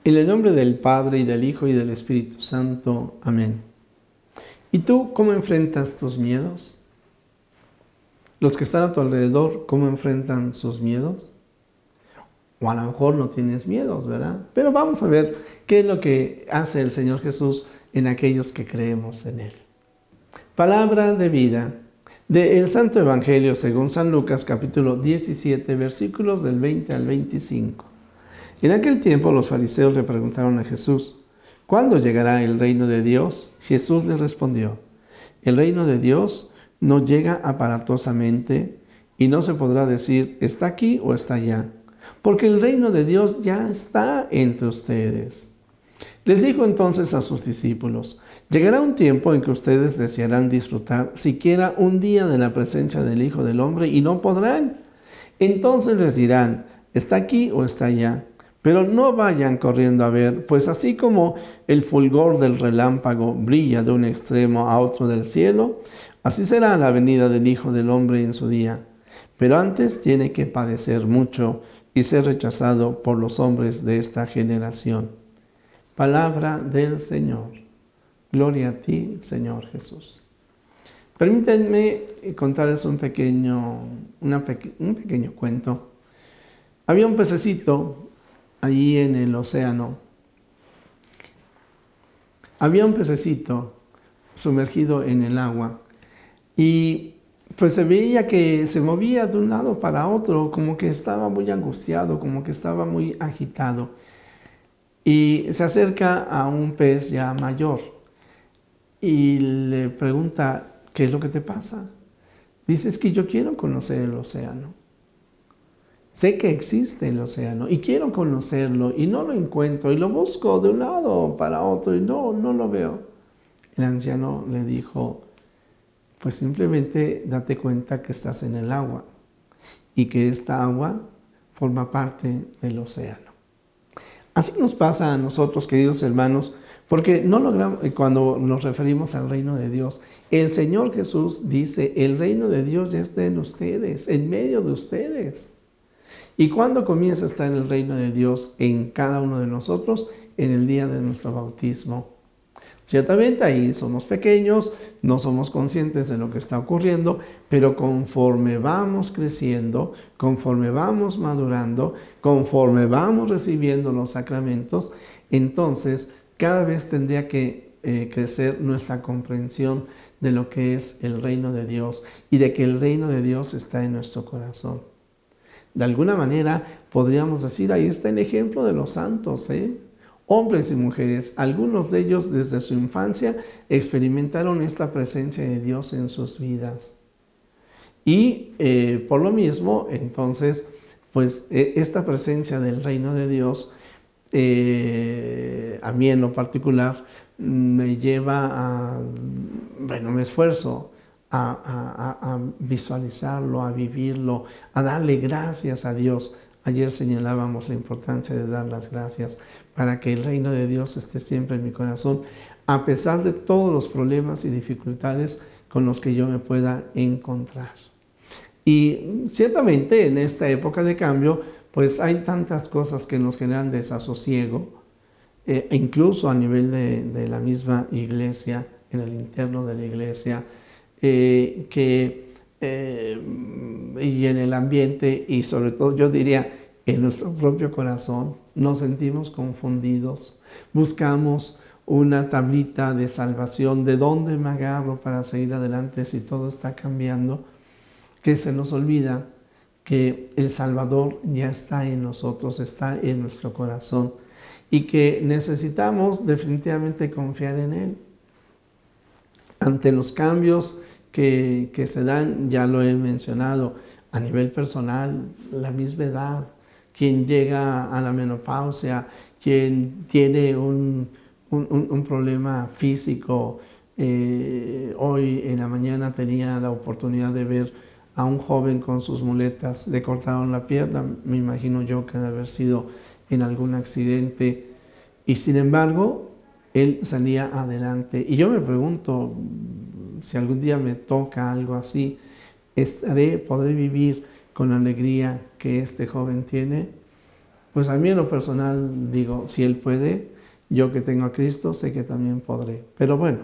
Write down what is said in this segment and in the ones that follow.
En el nombre del Padre, y del Hijo, y del Espíritu Santo. Amén. ¿Y tú cómo enfrentas tus miedos? Los que están a tu alrededor, ¿cómo enfrentan sus miedos? O a lo mejor no tienes miedos, ¿verdad? Pero vamos a ver qué es lo que hace el Señor Jesús en aquellos que creemos en Él. Palabra de vida del Santo Evangelio según San Lucas, capítulo 17, versículos del 20 al 25. En aquel tiempo los fariseos le preguntaron a Jesús: ¿cuándo llegará el reino de Dios? Jesús les respondió: el reino de Dios no llega aparatosamente y no se podrá decir está aquí o está allá, porque el reino de Dios ya está entre ustedes. Les dijo entonces a sus discípulos: llegará un tiempo en que ustedes desearán disfrutar siquiera un día de la presencia del Hijo del Hombre y no podrán. Entonces les dirán: está aquí o está allá. Pero no vayan corriendo a ver, pues así como el fulgor del relámpago brilla de un extremo a otro del cielo, así será la venida del Hijo del Hombre en su día. Pero antes tiene que padecer mucho y ser rechazado por los hombres de esta generación. Palabra del Señor. Gloria a ti, Señor Jesús. Permítanme contarles un pequeño cuento. Había un pececito allí en el océano. Había un pececito sumergido en el agua y pues se veía que se movía de un lado para otro, como que estaba muy angustiado, como que estaba muy agitado. Y se acerca a un pez ya mayor y le pregunta: ¿qué es lo que te pasa? Dice: es que yo quiero conocer el océano. Sé que existe el océano y quiero conocerlo y no lo encuentro y lo busco de un lado para otro y no lo veo. El anciano le dijo: pues simplemente date cuenta que estás en el agua y que esta agua forma parte del océano. Así nos pasa a nosotros, queridos hermanos, porque no logramos, cuando nos referimos al reino de Dios, el Señor Jesús dice: el reino de Dios ya está en ustedes, en medio de ustedes. ¿Y cuándo comienza a estar el reino de Dios en cada uno de nosotros? En el día de nuestro bautismo. Ciertamente ahí somos pequeños, no somos conscientes de lo que está ocurriendo, pero conforme vamos creciendo, conforme vamos madurando, conforme vamos recibiendo los sacramentos, entonces cada vez tendría que crecer nuestra comprensión de lo que es el reino de Dios y de que el reino de Dios está en nuestro corazón. De alguna manera podríamos decir, ahí está el ejemplo de los santos, hombres y mujeres, algunos de ellos desde su infancia experimentaron esta presencia de Dios en sus vidas. Y por lo mismo, entonces, pues esta presencia del reino de Dios, a mí en lo particular, me lleva a, me esfuerzo a visualizarlo, a vivirlo, a darle gracias a Dios. Ayer señalábamos la importancia de dar las gracias para que el reino de Dios esté siempre en mi corazón, a pesar de todos los problemas y dificultades con los que yo me pueda encontrar. Y ciertamente en esta época de cambio, pues hay tantas cosas que nos generan desasosiego, incluso a nivel de la misma iglesia, en el interno de la iglesia, y en el ambiente, y sobre todo yo diría en nuestro propio corazón, nos sentimos confundidos, buscamos una tablita de salvación, de dónde me agarro para seguir adelante si todo está cambiando, que se nos olvida que el Salvador ya está en nosotros, está en nuestro corazón y que necesitamos definitivamente confiar en Él. Ante los cambios que se dan, ya lo he mencionado, a nivel personal, la misma edad, quien llega a la menopausia, quien tiene un problema físico. Hoy en la mañana tenía la oportunidad de ver a un joven con sus muletas, le cortaron la pierna, me imagino yo que debe haber sido en algún accidente, y sin embargo, él salía adelante. Y yo me pregunto, si algún día me toca algo así, ¿podré vivir con la alegría que este joven tiene? Pues a mí en lo personal digo, si Él puede, yo que tengo a Cristo, sé que también podré. Pero bueno,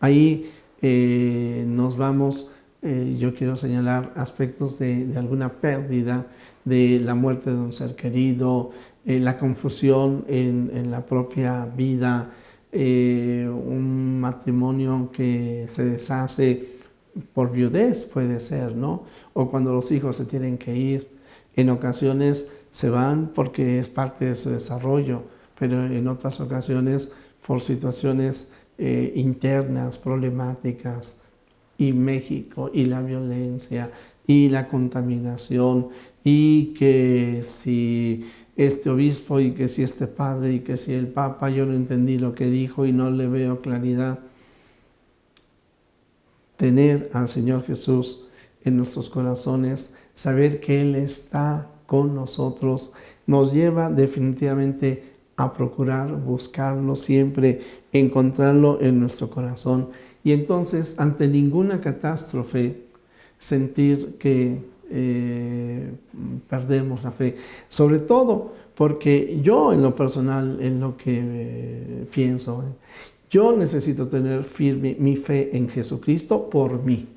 ahí nos vamos, yo quiero señalar aspectos de alguna pérdida, de la muerte de un ser querido, la confusión en la propia vida, un matrimonio que se deshace por viudez puede ser, ¿no? O cuando los hijos se tienen que ir. En ocasiones se van porque es parte de su desarrollo, pero en otras ocasiones por situaciones internas, problemáticas, y México, y la violencia, y la contaminación, y que si este obispo, y que si este padre, y que si el papa, yo no entendí lo que dijo y no le veo claridad. Tener al Señor Jesús en nuestros corazones, saber que Él está con nosotros, nos lleva definitivamente a procurar buscarlo siempre, encontrarlo en nuestro corazón. Y entonces, ante ninguna catástrofe, sentir que perdemos la fe. Sobre todo porque yo en lo personal, en lo que pienso, yo necesito tener firme mi fe en Jesucristo por mí.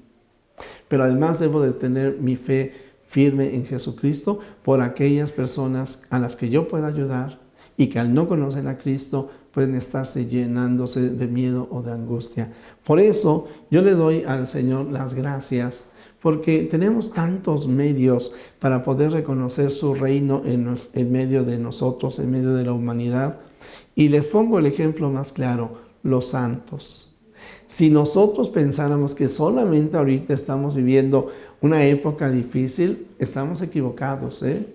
Pero además debo de tener mi fe firme en Jesucristo por aquellas personas a las que yo pueda ayudar y que al no conocer a Cristo pueden estarse llenándose de miedo o de angustia. Por eso yo le doy al Señor las gracias, porque tenemos tantos medios para poder reconocer su reino en medio de nosotros, en medio de la humanidad. Y les pongo el ejemplo más claro: los santos. Si nosotros pensáramos que solamente ahorita estamos viviendo una época difícil, estamos equivocados, ¿eh?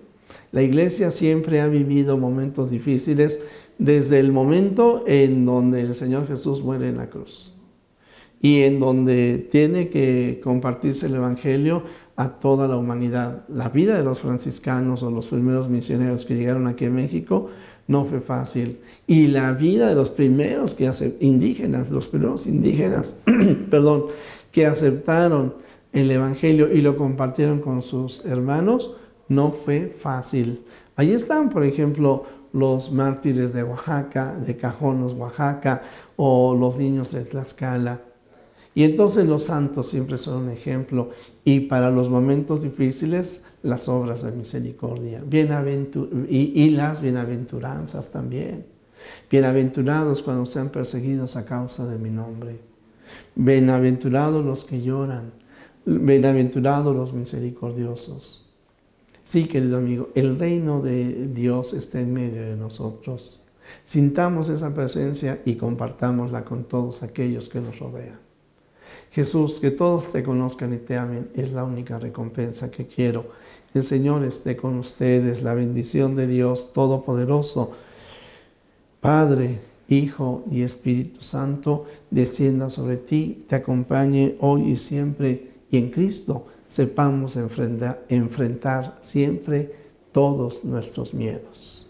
La Iglesia siempre ha vivido momentos difíciles desde el momento en donde el Señor Jesús muere en la cruz y en donde tiene que compartirse el Evangelio a toda la humanidad. La vida de los franciscanos o los primeros misioneros que llegaron aquí a México no fue fácil. Y la vida de los primeros indígenas, perdón, que aceptaron el Evangelio y lo compartieron con sus hermanos, no fue fácil. Ahí están, por ejemplo, los mártires de Oaxaca, de Cajonos, Oaxaca, o los niños de Tlaxcala. Y entonces los santos siempre son un ejemplo. Y para los momentos difíciles, las obras de misericordia. Y las bienaventuranzas también. Bienaventurados cuando sean perseguidos a causa de mi nombre. Bienaventurados los que lloran. Bienaventurados los misericordiosos. Sí, querido amigo, el reino de Dios está en medio de nosotros. Sintamos esa presencia y compartámosla con todos aquellos que nos rodean. Jesús, que todos te conozcan y te amen, es la única recompensa que quiero. El Señor esté con ustedes, la bendición de Dios Todopoderoso, Padre, Hijo y Espíritu Santo, descienda sobre ti, te acompañe hoy y siempre, y en Cristo sepamos enfrentar siempre todos nuestros miedos.